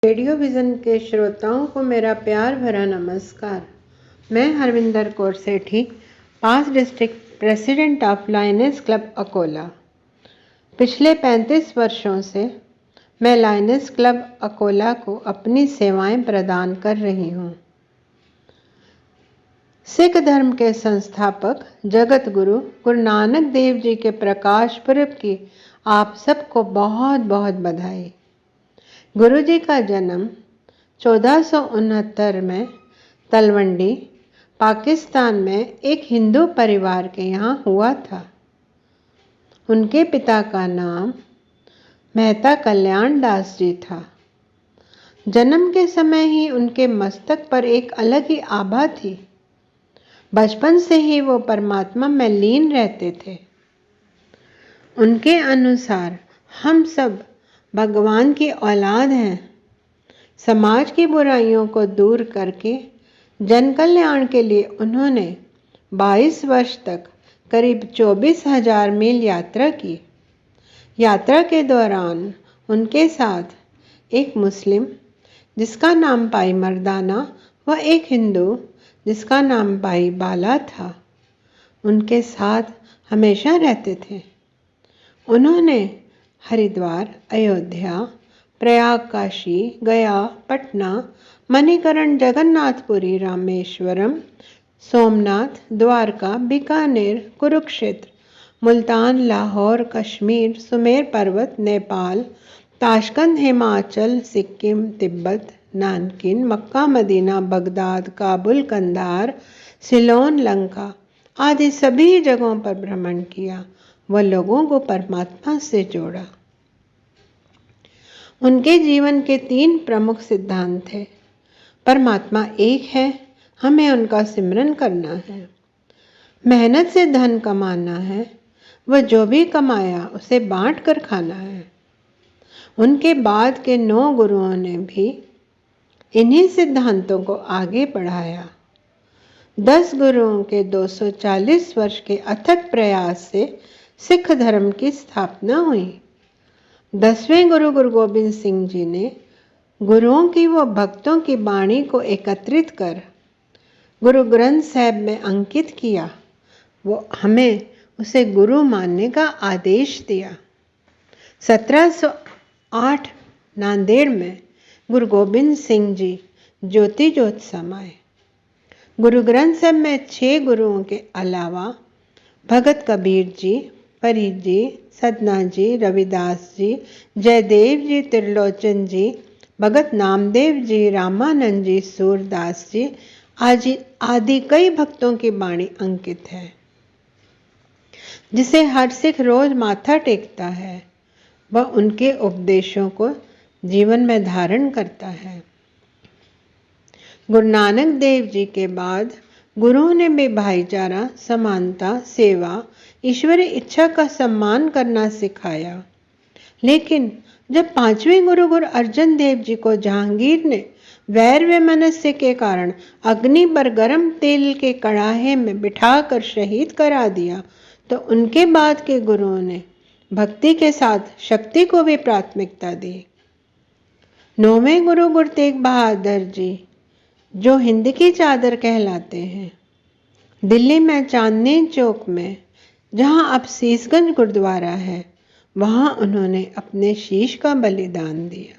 Radio vision के श्रोताओं को मेरा प्यार भरा नमस्कार। मैं Harvinder Kaur Sethi, past district president of lioness club Akola. पिछले 35 वर्षों से मैं लायनेस क्लब अकोला को अपनी सेवाएं प्रदान कर रही हूं। सिख धर्म के संस्थापक जगत गुरु गुरु नानक देव जी के प्रकाश पर्व की आप सबको बहुत बहुत बधाई। गुरु जी का जन्म 1469 में तलवंडी, पाकिस्तान में एक हिंदू परिवार के यहाँ हुआ था। उनके पिता का नाम मेहता कल्याण दास जी था। जन्म के समय ही उनके मस्तक पर एक अलग ही आभा थी। बचपन से ही वो परमात्मा में लीन रहते थे। उनके अनुसार हम सब भगवान की औलाद हैं। समाज की बुराइयों को दूर करके जन कल्याण के लिए उन्होंने 22 वर्ष तक करीब 24,000 मील यात्रा की। यात्रा के दौरान उनके साथ एक मुस्लिम जिसका नाम भाई मर्दाना व एक हिंदू जिसका नाम भाई बाला था, उनके साथ हमेशा रहते थे। उन्होंने हरिद्वार, अयोध्या, प्रयाग, काशी, गया, पटना, मणिकरण, जगन्नाथपुरी, रामेश्वरम, सोमनाथ, द्वारका, बीकानेर, कुरुक्षेत्र, मुल्तान, लाहौर, कश्मीर, सुमेर पर्वत, नेपाल, ताशकंद, हिमाचल, सिक्किम, तिब्बत, नानकिन, मक्का, मदीना, बगदाद, काबुल, कंधार, सिलोन, लंका आदि सभी जगहों पर भ्रमण किया व लोगों को परमात्मा से जोड़ा। उनके जीवन के 3 प्रमुख सिद्धांत थे। परमात्मा एक है, हमें उनका सिमरन करना है। मेहनत से धन कमाना है, वह जो भी कमाया उसे बांट कर खाना है। उनके बाद के 9 गुरुओं ने भी इन्हीं सिद्धांतों को आगे बढ़ाया। 10 गुरुओं के 240 वर्ष के अथक प्रयास से सिख धर्म की स्थापना हुई। 10वें गुरु गुरु गोबिंद सिंह जी ने गुरुओं की व भक्तों की वाणी को एकत्रित कर गुरु ग्रंथ साहिब में अंकित किया। वो हमें उसे गुरु मानने का आदेश दिया। 1708 नांदेड़ में गुरु गोबिंद सिंह जी ज्योति ज्योत समाए। गुरु ग्रंथ साहिब में 6 गुरुओं के अलावा भगत कबीर जी, फरीद जी, सतना जी, रविदास जी, जयदेव जी, त्रिलोचन जी, भगत नामदेव जी, रामानंद जी, सूरदास जी आदि कई भक्तों की वाणी अंकित है, जिसे हर सिख रोज माथा टेकता है वह उनके उपदेशों को जीवन में धारण करता है। गुरु नानक देव जी के बाद गुरुओं ने भी भाईचारा, समानता, सेवा, ईश्वरीय इच्छा का सम्मान करना सिखाया। लेकिन जब 5वें गुरु गुरु अर्जन देव जी को जहांगीर ने वैर वैमनस्य के कारण अग्नि पर गर्म तेल के कड़ाहे में बिठाकर शहीद करा दिया, तो उनके बाद के गुरुओं ने भक्ति के साथ शक्ति को भी प्राथमिकता दी। 9वें गुरु गुरु तेग बहादुर जी, जो हिंद की चादर कहलाते हैं, दिल्ली में चांदनी चौक में जहां अब सीसगंज गुरुद्वारा है, वहां उन्होंने अपने शीश का बलिदान दिया।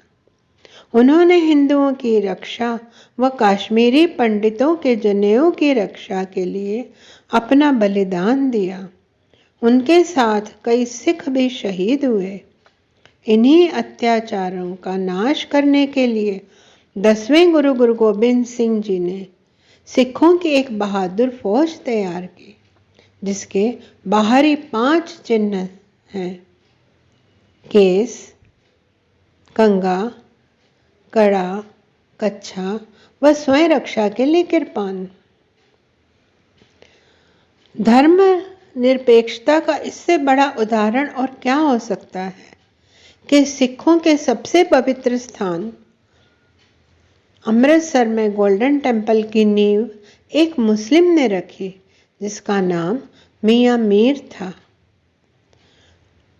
उन्होंने हिंदुओं की रक्षा व कश्मीरी पंडितों के जनेऊ की रक्षा के लिए अपना बलिदान दिया। उनके साथ कई सिख भी शहीद हुए। इन्हीं अत्याचारों का नाश करने के लिए 10वें गुरु गुरु गोबिंद सिंह जी ने सिखों की एक बहादुर फौज तैयार की, जिसके बाहरी 5 चिन्ह हैं: केस, कंगा, कड़ा, कच्छा व स्वयं रक्षा के लिए कृपान। धर्म निरपेक्षता का इससे बड़ा उदाहरण और क्या हो सकता है कि सिखों के सबसे पवित्र स्थान अमृतसर में गोल्डन टेम्पल की नींव एक मुस्लिम ने रखी, जिसका नाम मियां मीर था।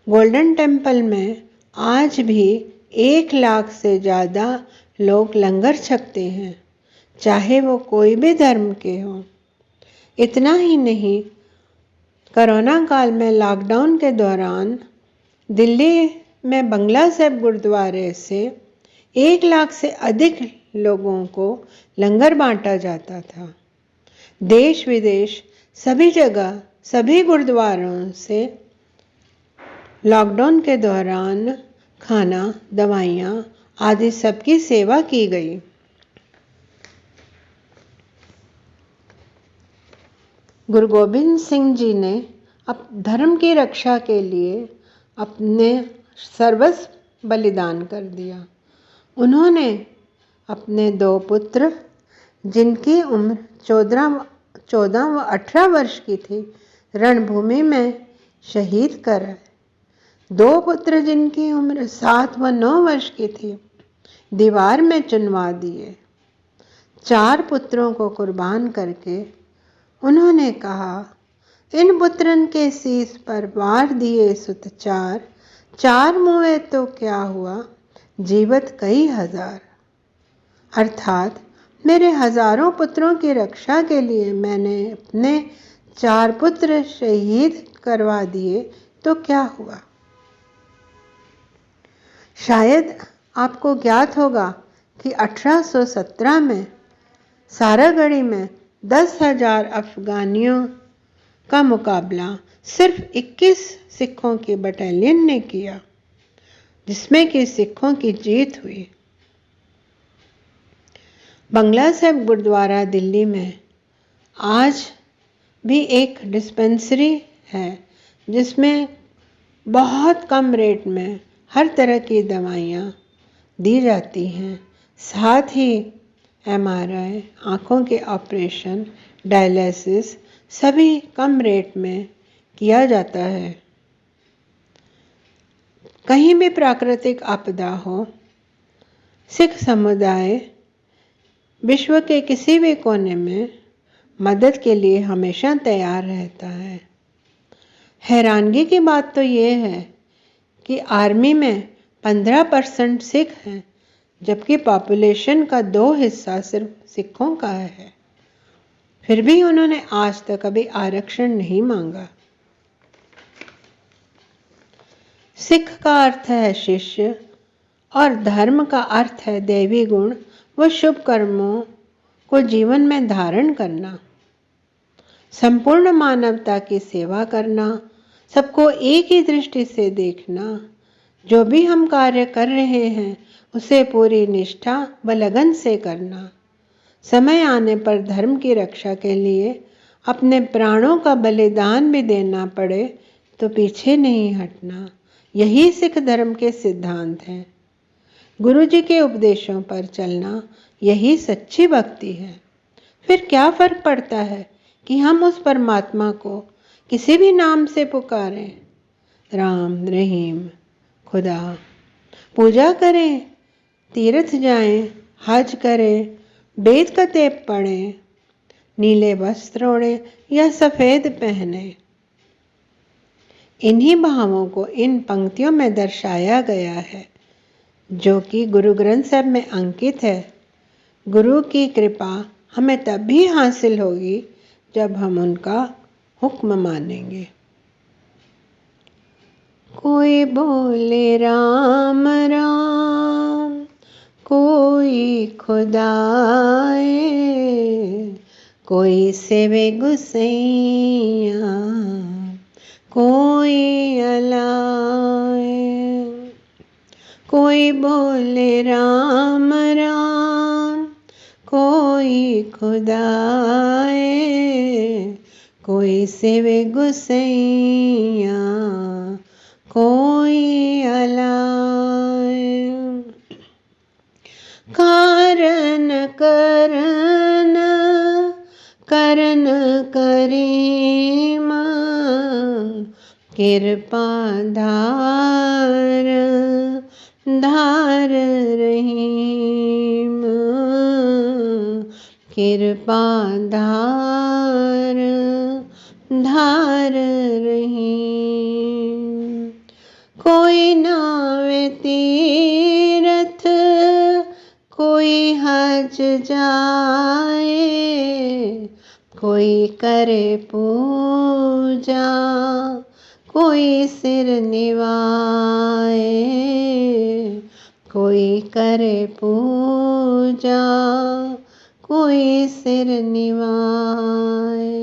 गोल्डन टेम्पल में आज भी 1 लाख से ज़्यादा लोग लंगर छकते हैं, चाहे वो कोई भी धर्म के हों। इतना ही नहीं, कोरोना काल में लॉकडाउन के दौरान दिल्ली में बंगला साहिब गुरुद्वारे से 1 लाख से अधिक लोगों को लंगर बांटा जाता था। देश विदेश सभी जगह सभी गुरुद्वारों से लॉकडाउन के दौरान खाना, दवाइयाँ आदि सबकी सेवा की गई। गुरु गोबिंद सिंह जी ने धर्म की रक्षा के लिए अपने सर्वस्व बलिदान कर दिया। उन्होंने अपने 2 पुत्र, जिनकी उम्र 14 व 18 वर्ष की थी, रणभूमि में शहीद कर 2 पुत्र जिनकी उम्र 7 व 9 वर्ष की थी, दीवार में चुनवा दिए। 4 पुत्रों को कुर्बान करके उन्होंने कहा, इन पुत्रन के शीस पर वार दिए सुत 4 मुए तो क्या हुआ, जीवत कई हजार। अर्थात मेरे हजारों पुत्रों की रक्षा के लिए मैंने अपने 4 पुत्र शहीद करवा दिए तो क्या हुआ। शायद आपको ज्ञात होगा कि 1817 में सारागढ़ी में 10,000 अफगानियों का मुकाबला सिर्फ 21 सिखों की बटालियन ने किया, जिसमें कि सिखों की जीत हुई। बंगला साहिब गुरुद्वारा दिल्ली में आज भी एक डिस्पेंसरी है, जिसमें बहुत कम रेट में हर तरह की दवाइयाँ दी जाती हैं। साथ ही MRI, आँखों के ऑपरेशन, डायलिसिस सभी कम रेट में किया जाता है। कहीं भी प्राकृतिक आपदा हो, सिख समुदाय विश्व के किसी भी कोने में मदद के लिए हमेशा तैयार रहता है। हैरानगी की बात तो ये है कि आर्मी में 15% सिख हैं, जबकि पॉपुलेशन का 2 हिस्सा सिर्फ सिखों का है। फिर भी उन्होंने आज तक कभी आरक्षण नहीं मांगा। सिख का अर्थ है शिष्य और धर्म का अर्थ है दैवी गुण व शुभ कर्मों को जीवन में धारण करना, संपूर्ण मानवता की सेवा करना, सबको एक ही दृष्टि से देखना। जो भी हम कार्य कर रहे हैं उसे पूरी निष्ठा व लगन से करना। समय आने पर धर्म की रक्षा के लिए अपने प्राणों का बलिदान भी देना पड़े तो पीछे नहीं हटना। यही सिख धर्म के सिद्धांत हैं। गुरु जी के उपदेशों पर चलना यही सच्ची भक्ति है। फिर क्या फर्क पड़ता है कि हम उस परमात्मा को किसी भी नाम से पुकारें, राम, रहीम, खुदा। पूजा करें, तीर्थ जाएं, हज करें, वेद का तेप पढ़ें, नीले वस्त्र ओढ़ें या सफ़ेद पहने। इन्हीं भावों को इन पंक्तियों में दर्शाया गया है, जो कि गुरु ग्रंथ साहिब में अंकित है। गुरु की कृपा हमें तभी हासिल होगी जब हम उनका हुक्म मानेंगे। कोई बोले राम राम, कोई खुदाए, कोई सेवे गुसैया, कोई अलाए। कोई बोले राम राम, कोई खुदाए, कोई सेवे गुसैया, कोई अलाए। कारण करन करन करीम, कृपा धार धार रहीम, कृपा धार धार रहीम। कोई नावे तीरथ, कोई हज जाए, कोई करे पूजा, कोई सिर निवाए, कोई करे पूजा, कोई सिर निवाए।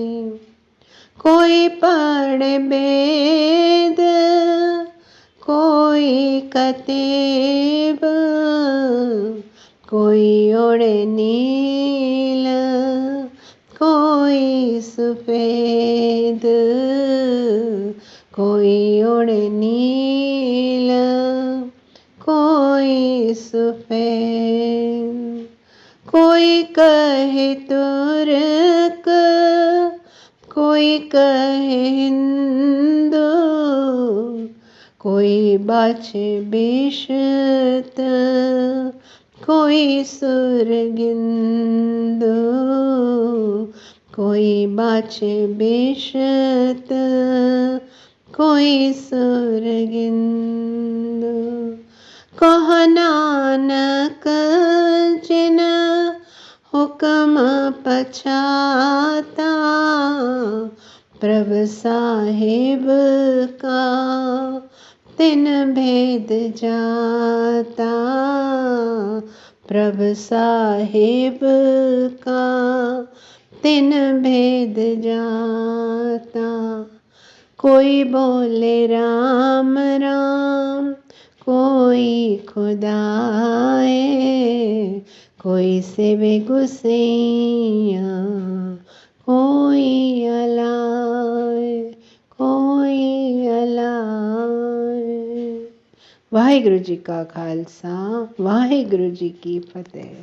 कोई पढ़े वेद, कोई कतेब, कोई ओढ़े नील, कोई सफेद, कोई ओढ़े नील, कोई सफेद। कोई कहे तुर्क, कोई कहे हिंदू, कोई बाछे बिशत, कोई सुरगिंदु, कोई बाछे बिशत, कोई सुरगिंदु। कह नानक जिन हुक्म पछाता, प्रभु साहिब का तिन भेद जाता, प्रभु साहिब का तिन भेद जाता। कोई बोले राम राम, कोई खुदाए, कोई सेवे गुसैया, कोई अलाए, कोई अलाए। वाहिगुरु जी का खालसा, वाहिगुरु जी की फतेह।